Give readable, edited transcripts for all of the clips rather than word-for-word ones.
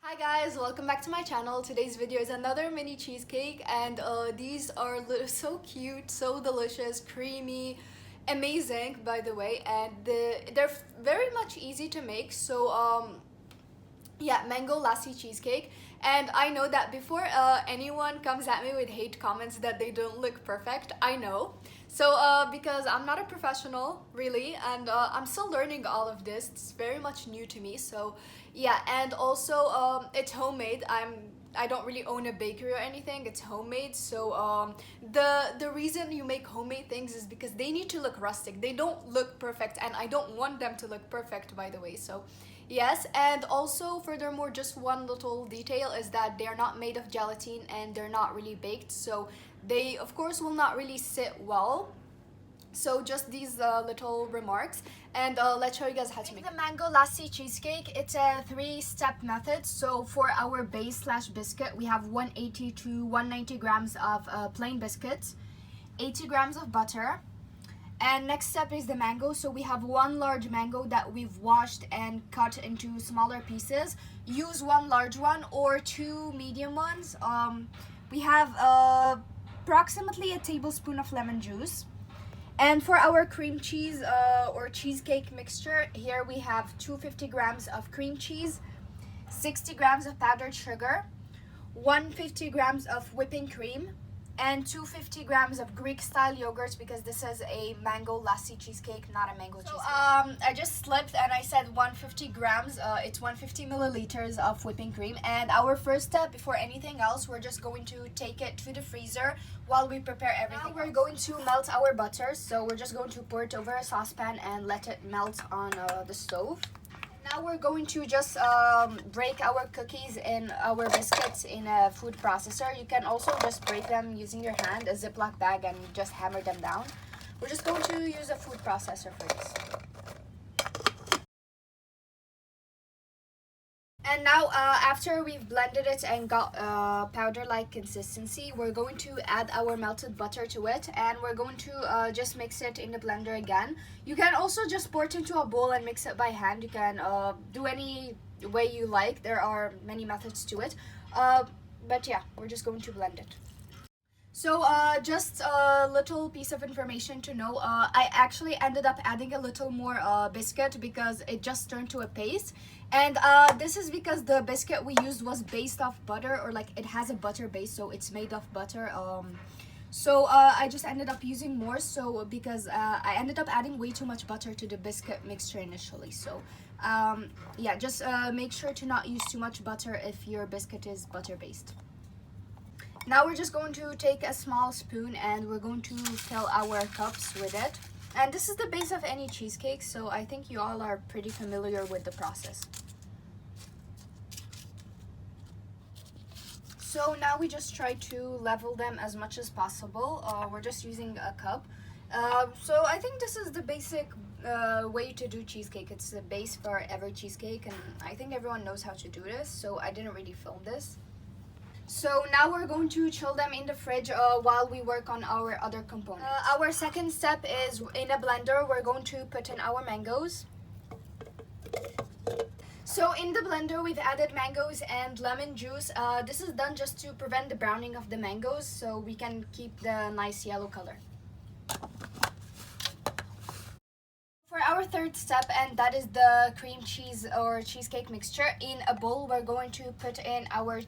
Hi guys, welcome back to my channel. Today's video is another mini cheesecake and these are so cute, so delicious, creamy, amazing by the way, and they're very much easy to make. Yeah, mango lassi cheesecake. And I know that before anyone comes at me with hate comments that they don't look perfect, I know. Because I'm not a professional really, and I'm still learning all of this. It's very much new to me. So yeah, and also it's homemade. I don't really own a bakery or anything. It's homemade. The reason you make homemade things is because they need to look rustic. They don't look perfect, and I don't want them to look perfect, by the way. So yes, and also furthermore, just one little detail is that they're not made of gelatin and they're not really baked, so they of course will not really sit well. So just these little remarks, and let's show you guys how to make the mango lassi cheesecake. It's a three-step method. So for our base slash biscuit, we have 180 to 190 grams of plain biscuits, 80 grams of butter. And next step is the mango. So we have one large mango that we've washed and cut into smaller pieces. Use one large one or two medium ones. We have approximately a tablespoon of lemon juice. And for our cream cheese or cheesecake mixture, here we have 250 grams of cream cheese, 60 grams of powdered sugar, 150 grams of whipping cream, and 250 grams of Greek style yogurt, because this is a mango lassi cheesecake, not a mango cheesecake. I just slipped and I said 150 grams. It's 150 milliliters of whipping cream. And our first step, before anything else, we're just going to take it to the freezer while we prepare everything. Now we're going to melt our butter. So we're just going to pour it over a saucepan and let it melt on the stove. Now we're going to just break our cookies and our biscuits in a food processor. You can also just break them using your hand, a Ziploc bag, and just hammer them down. We're just going to use a food processor for this. And now after we've blended it and got powder-like consistency, we're going to add our melted butter to it, and we're going to just mix it in the blender again. You can also just pour it into a bowl and mix it by hand. You can do any way you like. There are many methods to it. But yeah, we're just going to blend it. So just a little piece of information to know, I actually ended up adding a little more biscuit because it just turned to a paste. And this is because the biscuit we used was based off butter, or like it has a butter base, so it's made of butter. I just ended up using more, so because I ended up adding way too much butter to the biscuit mixture initially. So yeah, just make sure to not use too much butter if your biscuit is butter based. Now we're just going to take a small spoon and we're going to fill our cups with it. And this is the base of any cheesecake, so I think you all are pretty familiar with the process. So now we just try to level them as much as possible. We're just using a cup. So I think this is the basic way to do cheesecake. It's the base for every cheesecake, and I think everyone knows how to do this, so I didn't really film this. So now we're going to chill them in the fridge while we work on our other components. Our second step is in a blender, we're going to put in our mangoes. So in the blender, we've added mangoes and lemon juice. This is done just to prevent the browning of the mangoes, so we can keep the nice yellow color. For our third step, and that is the cream cheese or cheesecake mixture, in a bowl we're going to put in our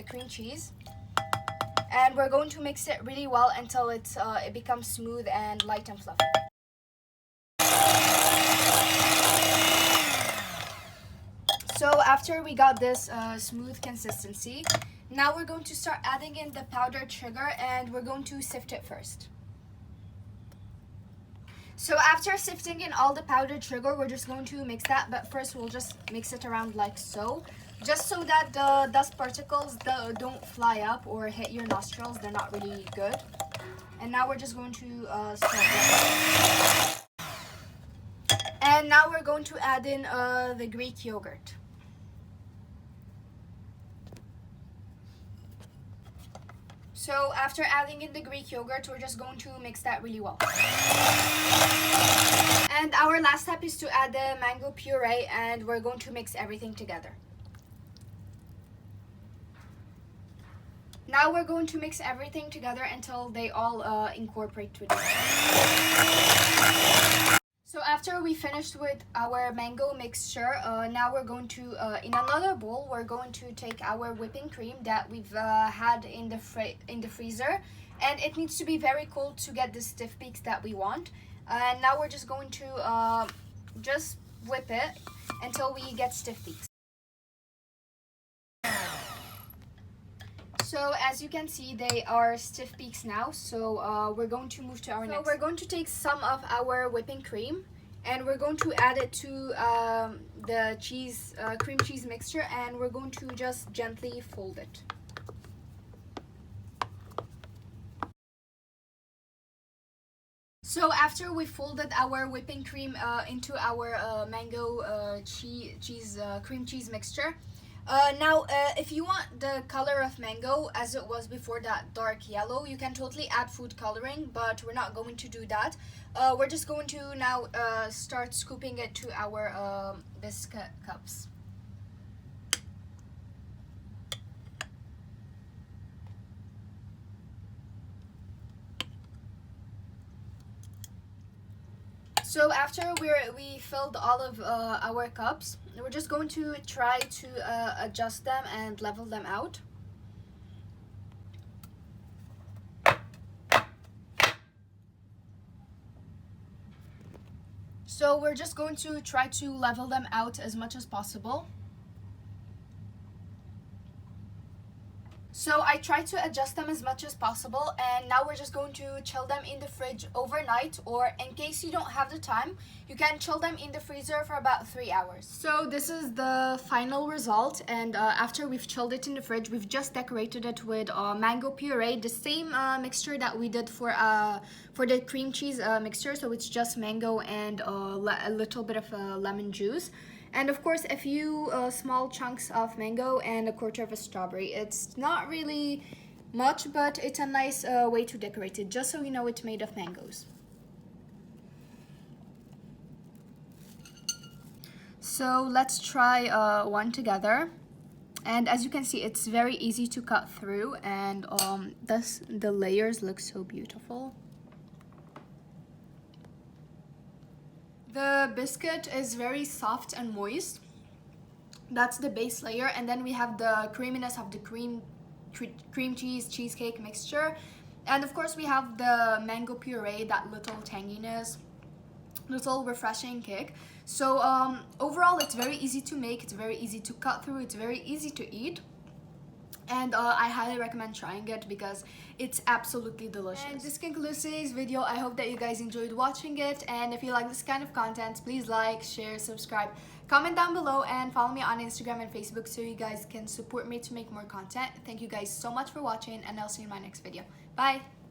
cream cheese, and we're going to mix it really well until it becomes smooth and light and fluffy. So after we got this smooth consistency, now we're going to start adding in the powdered sugar, and we're going to sift it first. So after sifting in all the powdered sugar, we're just going to mix that, but first we'll just mix it around like so, just so that the dust particles don't fly up or hit your nostrils. They're not really good. And now we're just going to start that. And now we're going to add in the Greek yogurt. So after adding in the Greek yogurt, we're just going to mix that really well. And our last step is to add the mango puree, and we're going to mix everything together. Now we're going to mix everything together until they all incorporate with it. So after we finished with our mango mixture, now we're going to, in another bowl, we're going to take our whipping cream that we've had in the freezer. And it needs to be very cold to get the stiff peaks that we want. And now we're just going to just whip it until we get stiff peaks. So as you can see, they are stiff peaks now. So we're going to move to our next. So we're going to take some of our whipping cream and we're going to add it to the cream cheese mixture, and we're going to just gently fold it. So after we folded our whipping cream into our mango cream cheese mixture, now if you want the color of mango as it was before, that dark yellow, you can totally add food coloring, but we're not going to do that. We're just going to now start scooping it to our biscuit cups. So after we filled all of our cups, we're just going to try to adjust them and level them out. So we're just going to try to level them out as much as possible. So I tried to adjust them as much as possible, and now we're just going to chill them in the fridge overnight, or in case you don't have the time, you can chill them in the freezer for about 3 hours. So this is the final result, and after we've chilled it in the fridge, we've just decorated it with mango puree, the same mixture that we did for the cream cheese mixture. So it's just mango and a little bit of lemon juice. And of course, a few small chunks of mango and a quarter of a strawberry. It's not really much, but it's a nice way to decorate it, just so you know it's made of mangoes. So let's try one together. And as you can see, it's very easy to cut through, and the layers look so beautiful. The biscuit is very soft and moist. That's the base layer, and then we have the creaminess of the cream cheese cheesecake mixture, and of course we have the mango puree, that little tanginess, little refreshing kick. So overall, it's very easy to make, it's very easy to cut through, it's very easy to eat. And I highly recommend trying it because it's absolutely delicious. And this concludes today's video. I hope that you guys enjoyed watching it, and if you like this kind of content, please like, share, subscribe, comment down below, and follow me on Instagram and Facebook so you guys can support me to make more content. Thank you guys so much for watching, and I'll see you in my next video. Bye!